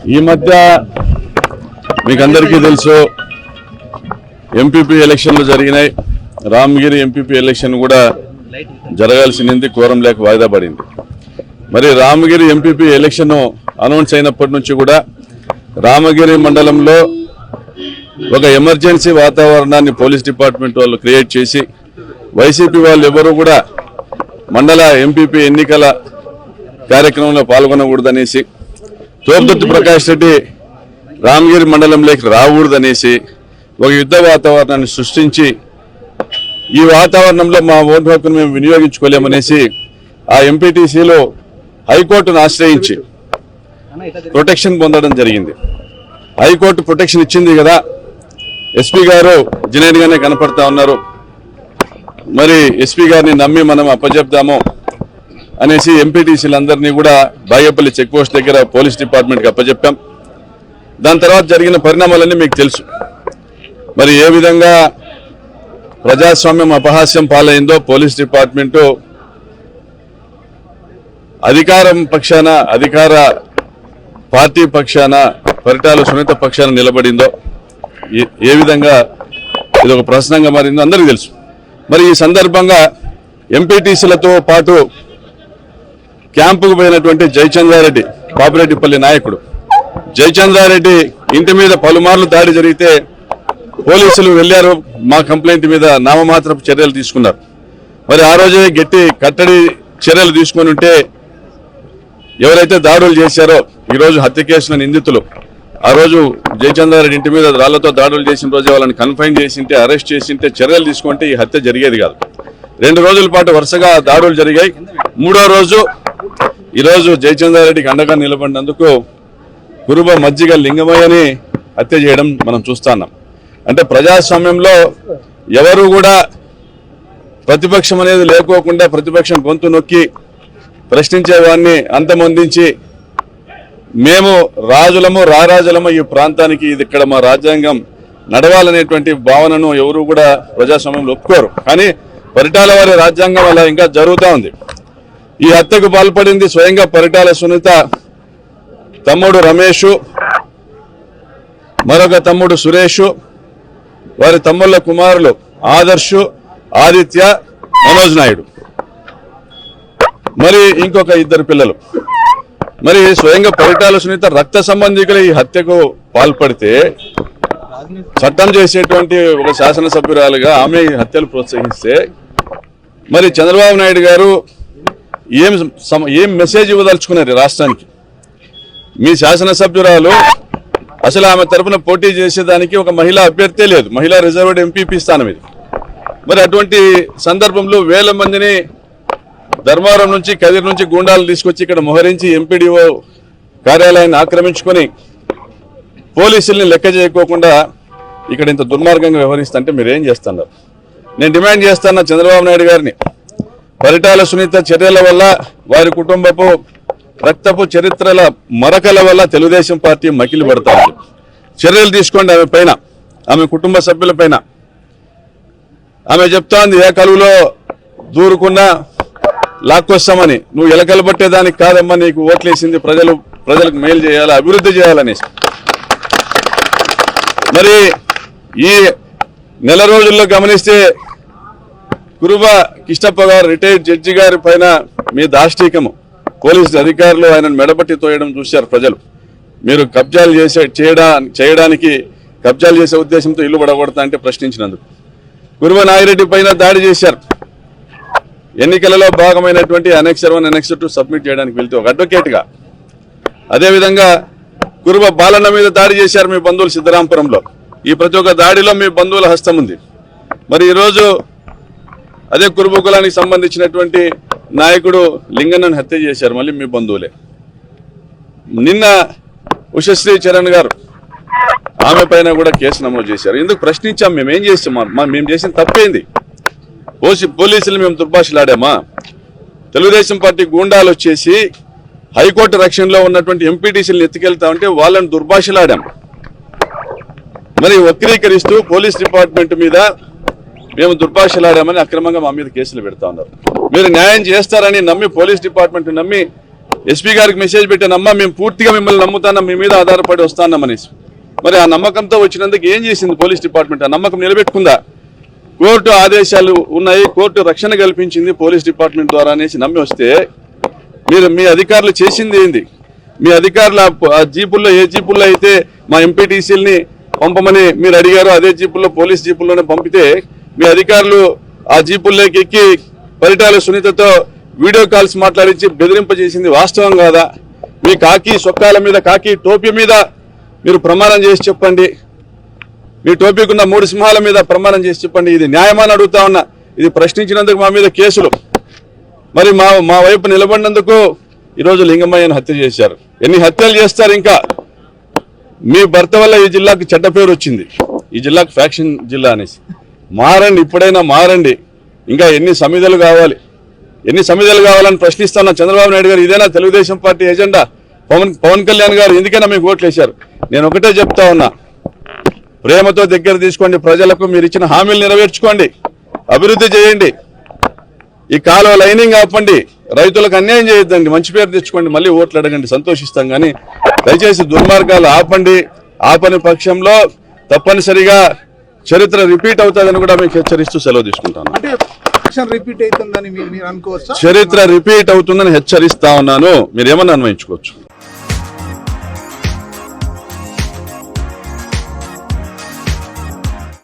ఈ మధ్య మీకు అందరికీ తెలుసు ఎంపీపీ ఎలక్షన్లు జరిగినాయి. రామగిరి ఎంపీపీ ఎలక్షన్ కూడా జరగాల్సింది కోరం లేక వాయిదా పడింది. మరి రామగిరి ఎంపీపీ ఎలక్షన్ అనౌన్స్ అయినప్పటి నుంచి కూడా రామగిరి మండలంలో ఒక ఎమర్జెన్సీ వాతావరణాన్ని పోలీస్ డిపార్ట్మెంట్ వాళ్ళు క్రియేట్ చేసి వైసీపీ వాళ్ళు ఎవరు కూడా మండల ఎంపీపీ ఎన్నికల కార్యక్రమంలో పాల్గొనకూడదనేసి, తోపుదుర్తి ప్రకాష్ రెడ్డి రామగిరి మండలంలోకి రాకూడదనేసి ఒక యుద్ధ వాతావరణాన్ని సృష్టించి ఈ వాతావరణంలో మా ఓటు హక్కును మేము వినియోగించుకోలేమనేసి ఆ ఎంపీటీసీలో హైకోర్టును ఆశ్రయించి ప్రొటెక్షన్ పొందడం జరిగింది. హైకోర్టు ప్రొటెక్షన్ ఇచ్చింది కదా, ఎస్పీ గారు జెన్యూన్ గానే కనపడతా ఉన్నారు. మరి ఎస్పీ గారిని నమ్మి మనం అప్పచెప్దాము అనేసి ఎంపీటీసీలందరినీ కూడా బాగేపల్లి చెక్ పోస్ట్ దగ్గర పోలీస్ డిపార్ట్మెంట్కి అప్పచెప్పాం. దాని తర్వాత జరిగిన పరిణామాలన్నీ మీకు తెలుసు. మరి ఏ విధంగా ప్రజాస్వామ్యం అపహాస్యం పాలైందో పోలీస్ డిపార్ట్మెంటు అధికారం పక్షాన, అధికార పార్టీ పక్షాన, పరిటాల సునీత పక్షాన నిలబడిందో, ఏ విధంగా ఇది ఒక ప్రశ్నంగా మారిందో అందరికీ తెలుసు. మరి ఈ సందర్భంగా ఎంపీటీసీలతో పాటు క్యాంపుకు పోయినటువంటి జయచంద్రారెడ్డి, పాపిరెడ్డిపల్లి నాయకుడు జయచంద్రారెడ్డి ఇంటి మీద పలుమార్లు దాడి జరిగితే పోలీసులు వెళ్లారు. మా కంప్లైంట్ మీద నామమాత్రపు చర్యలు తీసుకున్నారు. మరి ఆ రోజే గట్టి కట్టడి చర్యలు తీసుకొని ఉంటే ఎవరైతే దాడులు చేశారో ఈరోజు హత్య కేసుల నిందితులు, ఆ రోజు జయచంద్రారెడ్డి ఇంటి మీద రాళ్లతో దాడులు చేసిన రోజే వాళ్ళని కన్ఫైన్ చేసింటే, అరెస్ట్ చేసింటే, చర్యలు తీసుకుంటే ఈ హత్య జరిగేది కాదు. 2 రోజుల పాటు వరుసగా దాడులు జరిగాయి. 3వ రోజు ఈరోజు జయచంద్రారెడ్డికి అండగా నిలబడినందుకు కురుబ మజ్జిగ లింగమయ్యని హత్య చేయడం మనం చూస్తున్నాం. అంటే ప్రజాస్వామ్యంలో ఎవరు కూడా ప్రతిపక్షం అనేది లేకోకుండా ప్రతిపక్షం గొంతు నొక్కి ప్రశ్నించేవాడిని అంతమొందించి మేము రాజులము, రారాజులము, ఈ ప్రాంతానికి ఇది ఇక్కడ మా రాజ్యాంగం నడవాలనేటువంటి భావనను ఎవరు కూడా ప్రజాస్వామ్యంలో ఒప్పుకోరు. కానీ పరిటాల వారి రాజ్యాంగం అలా ఇంకా జరుగుతూ ఉంది. ఈ హత్యకు పాల్పడింది స్వయంగా పరిటాల సునీత తమ్ముడు రమేష్, మరొక తమ్ముడు సురేష్, వారి తమ్ముళ్ళ కుమారులు ఆదర్శ్, ఆదిత్య, మనోజ్ నాయుడు, మరి ఇంకొక 2 పిల్లలు. మరి స్వయంగా పరిటాల సునీత రక్త సంబంధికులు ఈ హత్యకు పాల్పడితే చట్టం చేసేటువంటి ఒక శాసనసభ్యురాలుగా ఆమె ఈ హత్యలు ప్రోత్సహిస్తే మరి చంద్రబాబు నాయుడు గారు ఏం మెసేజ్ ఇవ్వదలుచుకున్నారు రాష్ట్రానికి? మీ శాసనసభ్యురాలు అసలు ఆమె తరఫున పోటీ చేసేదానికి ఒక మహిళా అభ్యర్థే లేదు, మహిళా రిజర్వ్డ్ ఎంపీపీ స్థానం ఇది. మరి అటువంటి సందర్భంలో వేల మందిని ధర్మవరం నుంచి, కదిరి నుంచి గూండాలు తీసుకొచ్చి ఇక్కడ మోహరించి ఎంపీడీఓ కార్యాలయాన్ని ఆక్రమించుకొని పోలీసుల్ని లెక్క చేయకోకుండా ఇక్కడ ఇంత దుర్మార్గంగా వ్యవహరిస్తుంటే మీరేం చేస్తున్నారు? నేను డిమాండ్ చేస్తున్నా చంద్రబాబు నాయుడు గారిని, పరిటాల సునీత చర్యల వల్ల, వారి కుటుంబపు రక్తపు చరిత్రల మరకల వల్ల తెలుగుదేశం పార్టీ మకిలి పడతా ఉంది. చర్యలు తీసుకోండి ఆమె పైన, ఆమె కుటుంబ సభ్యుల పైన. ఆమె చెప్తోంది ఏ కలువులో దూరుకున్నా లాక్కొస్తామని. నువ్వు ఎలకలు పట్టేదానికి కాదమ్మా నీకు ఓట్లేసింది, ప్రజలకు మేలు చేయాలి, అభివృద్ధి చేయాలనేసి. మరి ఈ నెల రోజుల్లో గమనిస్తే కురుబ కిష్టప్ప గారు రిటైర్డ్ జడ్జి గారి పైన మీ దాష్టీకము, పోలీసు అధికారులు ఆయనను మెడపట్టి తోయడం చూశారు ప్రజలు. మీరు కబ్జాలు చేయడానికి కబ్జాలు చేసే ఉద్దేశంతో ఇల్లు పడగొడతా అంటే ప్రశ్నించినందుకు. కురుబ నాగిరెడ్డి పైన దాడి చేశారు. ఎన్నికలలో భాగమైనటువంటి అనెక్సర్ 1, అనెక్సర్ 2 సబ్మిట్ చేయడానికి వెళ్తే ఒక అడ్వకేట్గా. అదేవిధంగా కురుబ బాలన్న మీద దాడి చేశారు మీ బంధువులు సిద్ధరాంపురంలో. ఈ ప్రతి ఒక్క దాడిలో మీ బంధువుల హస్తం ఉంది. మరి ఈరోజు అదే కురుబ కులానికి సంబంధించినటువంటి నాయకుడు లింగన్నను హత్య చేశారు, మళ్ళీ మీ బంధువులే. నిన్న ఉషశ్రీ చరణ్ గారు, ఆమె పైన కూడా కేసు నమోదు చేశారు. ఎందుకు ప్రశ్నించాం? మేమేం చేస్తాం? మేము చేసిన తప్పేంది? పోలీసులు మేము దుర్భాషలాడామా? తెలుగుదేశం పార్టీ గూండాలు వచ్చేసి హైకోర్టు రక్షణలో ఉన్నటువంటి ఎంపీటీసీలను ఎత్తుకెళ్తా ఉంటే వాళ్ళని దుర్భాషలాడాం. మరి వక్రీకరిస్తూ పోలీస్ డిపార్ట్మెంట్ మీద మేము దుర్భాషలాడామని అక్రమంగా మా మీద కేసులు పెడతా ఉన్నారు. మీరు న్యాయం చేస్తారని నమ్మి పోలీస్ డిపార్ట్మెంట్ నమ్మి ఎస్పీ గారికి మెసేజ్ పెట్టానమ్మా మేము పూర్తిగా మిమ్మల్ని నమ్ముతాం, మీ మీద ఆధారపడి వస్తానమ్మనేసి. మరి ఆ నమ్మకంతో వచ్చినందుకు ఏం చేసింది పోలీస్ డిపార్ట్మెంట్? ఆ నమ్మకం నిలబెట్టుకుందా? కోర్టు ఆదేశాలు ఉన్నాయి, కోర్టు రక్షణ కల్పించింది పోలీస్ డిపార్ట్మెంట్ ద్వారా అనేసి నమ్మి వస్తే మీరు మీ అధికారులు చేసింది ఏంది? మీ అధికారులు ఆ జీపుల్లో ఏ జీపుల్లో అయితే మా ఎంపీటీసీలని పంపమని మీరు అడిగారో అదే జీపుల్లో పోలీస్ జీపుల్లోనే పంపితే మీ అధికారులు ఆ జీపుల్లోకి ఎక్కి పరిటాల సునీతతో వీడియో కాల్స్ మాట్లాడించి బెదిరింపజేసింది వాస్తవం కాదా? మీ కాకి సొక్కాల మీద, కాకి టోపీ మీద మీరు ప్రమాణం చేసి చెప్పండి. మీ టోపీకున్న 3 సింహాల మీద ప్రమాణం చేసి చెప్పండి. ఇది న్యాయమని అడుగుతా ఉన్నా. ఇది ప్రశ్నించినందుకు మా మీద కేసులు, మరి మా వైపు నిలబడినందుకు ఈరోజు లింగమయ్యను హత్య చేశారు. ఎన్ని హత్యలు చేస్తారు ఇంకా? మీ భర్త వల్ల ఈ జిల్లాకు చెడ్డ పేరు వచ్చింది, ఈ జిల్లాకు ఫ్యాక్షన్ జిల్లా అనేసి. మారండి, ఇప్పుడైనా మారండి. ఇంకా ఎన్ని సమిధలు కావాలి, ఎన్ని సమిధలు కావాలని ప్రశ్నిస్తున్నా. చంద్రబాబు నాయుడు గారు ఇదేనా తెలుగుదేశం పార్టీ ఎజెండా? పవన్ కళ్యాణ్ గారు ఎందుకైనా మీకు ఓట్లు వేశారు? నేను ఒకటే చెప్తా ఉన్నా, ప్రేమతో దగ్గర తీసుకోండి. ప్రజలకు మీరు ఇచ్చిన హామీలు నెరవేర్చుకోండి, అభివృద్ధి చేయండి. ఈ కాలువ లైనింగ్ ఆపండి, రైతులకు అన్యాయం చేయొద్దండి, మంచి పేరు తెచ్చుకోండి, మళ్ళీ ఓట్లు అడగండి, సంతోషిస్తాం. కానీ దయచేసి దుర్మార్గాలు ఆపండి. ఆపని పక్షంలో తప్పనిసరిగా చరిత్ర రిపీట్ అవుతుందని కూడా మీకు హెచ్చరిస్తూ సెలవు తీసుకుంటాను. రిపీట్ అవుతుందని మీరు అనుకోవచ్చు? చరిత్ర రిపీట్ అవుతుందని హెచ్చరిస్తా ఉన్నాను. మీరు ఏమన్నా అన్వయించుకోవచ్చు.